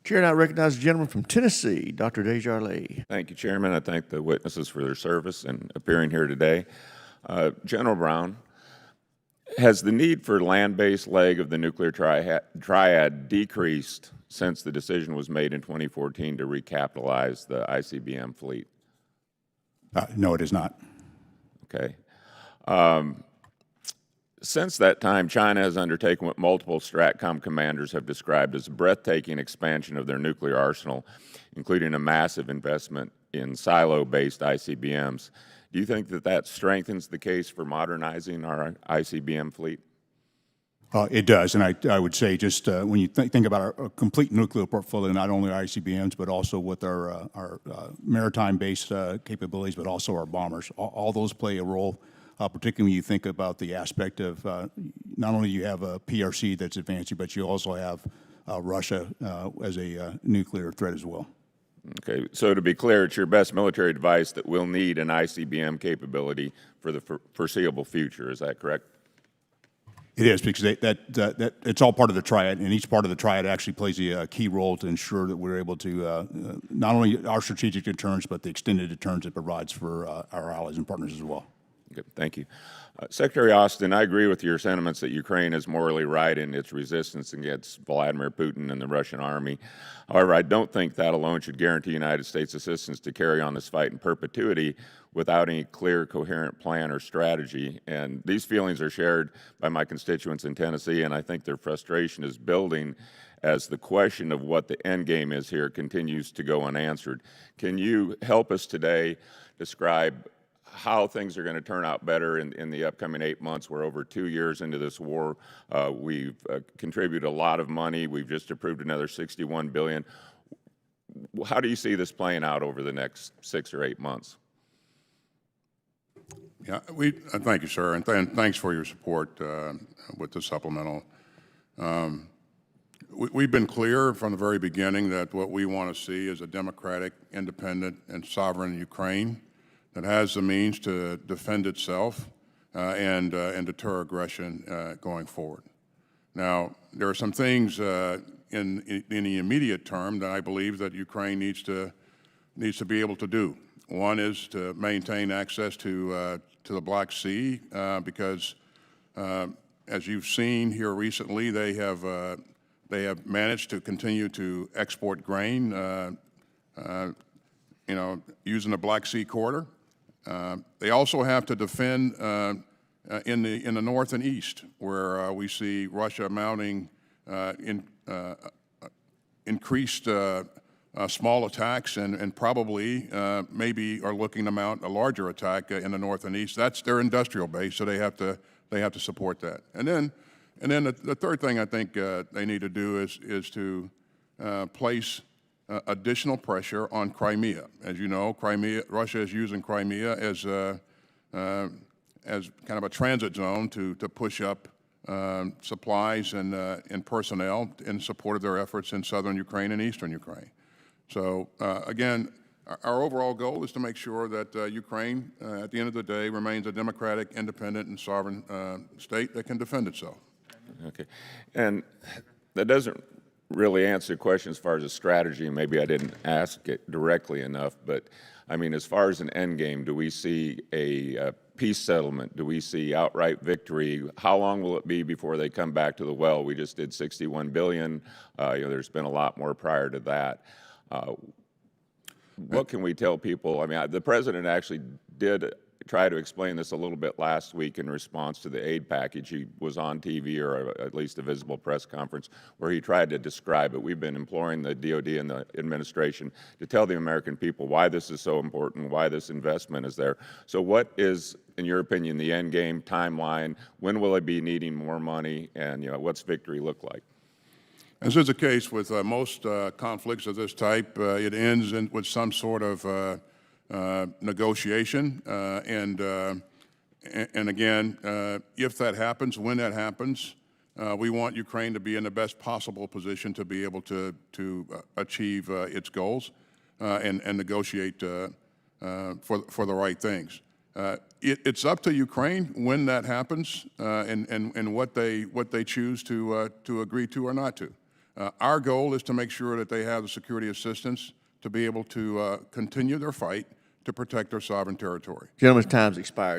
Chair now recognizes the gentleman from Tennessee, Dr. DesJarlais. Thank you, Chairman. I thank the witnesses for their service and appearing here today. General Brown, has the need for land-based leg of the nuclear triad decreased since the decision was made in 2014 to recapitalize the ICBM fleet? No, it is not. Okay. Since that time, China has undertaken what multiple STRATCOM commanders have described as a breathtaking expansion of their nuclear arsenal, including a massive investment in silo-based ICBMs. Do you think that that strengthens the case for modernizing our ICBM fleet? It does, and I would say just when you think about our complete nuclear portfolio, not only our ICBMs, but also with our maritime-based capabilities, but also our bombers, all those play a role, particularly when you think about the aspect of not only you have a PRC that's advancing, but you also have Russia as a nuclear threat as well. Okay, so to be clear, it's your best military advice that we'll need an ICBM capability for the foreseeable future, is that correct? It is, because that it's all part of the triad, and each part of the triad actually plays a key role to ensure that we're able to not only our strategic deterrence, but the extended deterrence it provides for our allies and partners as well. Okay, thank you. Secretary Austin, I agree with your sentiments that Ukraine is morally right in its resistance against Vladimir Putin and the Russian army. However, I don't think that alone should guarantee United States assistance to carry on this fight in perpetuity without any clear, coherent plan or strategy. And these feelings are shared by my constituents in Tennessee, and I think their frustration is building as the question of what the end game is here continues to go unanswered. Can you help us today describe how things are going to turn out better in the upcoming 8 months? We're over 2 years into this war. We've contributed a lot of money. We've just approved another $61 billion. How do you see this playing out over the next 6 or 8 months? Yeah, thank you, sir, and thanks for your support with the supplemental. We've been clear from the very beginning that what we want to see is a democratic, independent, and sovereign Ukraine that has the means to defend itself and deter aggression going forward. Now, there are some things in the immediate term that I believe that Ukraine needs to be able to do. One is to maintain access to the Black Sea because, as you've seen here recently, they have managed to continue to export grain, using the Black Sea corridor. They also have to defend in the north and east, where we see Russia mounting increased small attacks and probably maybe are looking to mount a larger attack in the north and east. That's their industrial base, so they have to support that. And then the third thing I think they need to do is to place additional pressure on Crimea. As you know, Russia is using Crimea as kind of a transit zone to push up supplies and personnel in support of their efforts in southern Ukraine and eastern Ukraine. So again, our overall goal is to make sure that Ukraine, at the end of the day, remains a democratic, independent, and sovereign state that can defend itself. Okay, and that doesn't really answer the question as far as a strategy. Maybe I didn't ask it directly enough, but I mean, as far as an end game, do we see a peace settlement? Do we see outright victory? How long will it be before they come back to the well? We just did $61 billion. There's been a lot more prior to that. What can we tell people? I mean, the president actually did try to explain this a little bit last week in response to the aid package. He was on TV, or at least a visible press conference, where he tried to describe it. We've been imploring the DOD and the administration to tell the American people why this is so important, why this investment is there. So what is, in your opinion, the end game timeline? When will it be needing more money, and what's victory look like? As is the case with most conflicts of this type, it ends with some sort of negotiation, and again, if that happens, when that happens, we want Ukraine to be in the best possible position to be able to achieve its goals and negotiate for the right things. It's up to Ukraine when that happens and what they choose to agree to or not to. Our goal is to make sure that they have the security assistance to be able to continue their fight to protect their sovereign territory. Gentleman's time's expired.